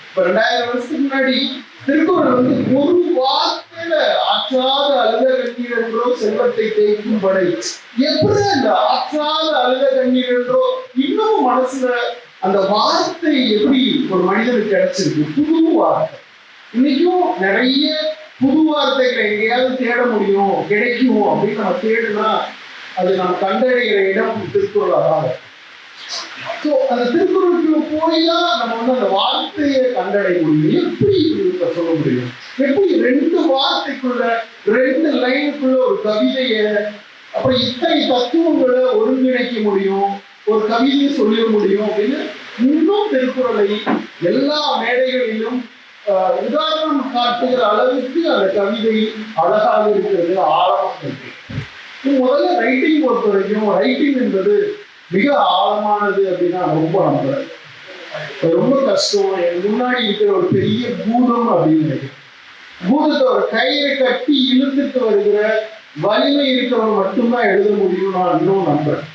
இப்ப 2000 வருஷத்துக்கு முன்னாடி திருக்குறள் வந்து ஒரு வார்த்தையில ஆற்றாத அழுத கண்ணீர் என்றோ செல்வத்தை தேய்க்கும் படை. எப்படி அந்த ஆற்றாத அழுத கண்ணீர் என்றோ இன்னும் மனசுல அந்த வார்த்தை எப்படி ஒரு மனிதனுக்கு கிடைச்சிருக்கு, புது வார்த்தை. இன்னைக்கும் நிறைய புது வார்த்தைகளை எங்கேயாவது தேட முடியும், கிடைக்கும் அப்படின்னு நம்ம தேடுனா அது நம்ம கண்டடைகிற இடம் திருக்குறளாக. ஸோ அந்த திருக்குறளுக்குள்ள போய் தான் நம்ம வந்து அந்த வார்த்தையை கண்டடைய முடியும். எப்படி சொல்ல முடியும்? எப்படி 2 வார்த்தைக்குள்ள 2 லைனுக்குள்ள ஒரு கவிதையை அப்புறம் இத்தனை தத்துவங்களை ஒருங்கிணைக்க முடியும், ஒரு கவிதையை சொல்ல முடியும் அப்படின்னு இன்னும் திருக்குறளை எல்லா மேடைகளிலும் உதாரணம் காட்டுகிற அளவுக்கு அந்த கவிதை அழகாக இருக்கிறது, ஆழமாக இருக்கு. முதல்ல ரைட்டிங் பொறுத்த வரைக்கும் ரைட்டிங் என்பது மிக ஆழமானது அப்படின்னா ரொம்ப நம்புறேன். ரொம்ப கஷ்டம். எனக்கு முன்னாடி இருக்கிற ஒரு பெரிய பூதம் அப்படின்னு பூதத்தை ஒரு கயிறை கட்டி இழுத்துட்டு வருகிற வலிமை இருக்கிறவங்க மட்டும்தான் எழுத முடியும் நான் இன்னும் நம்புறேன்.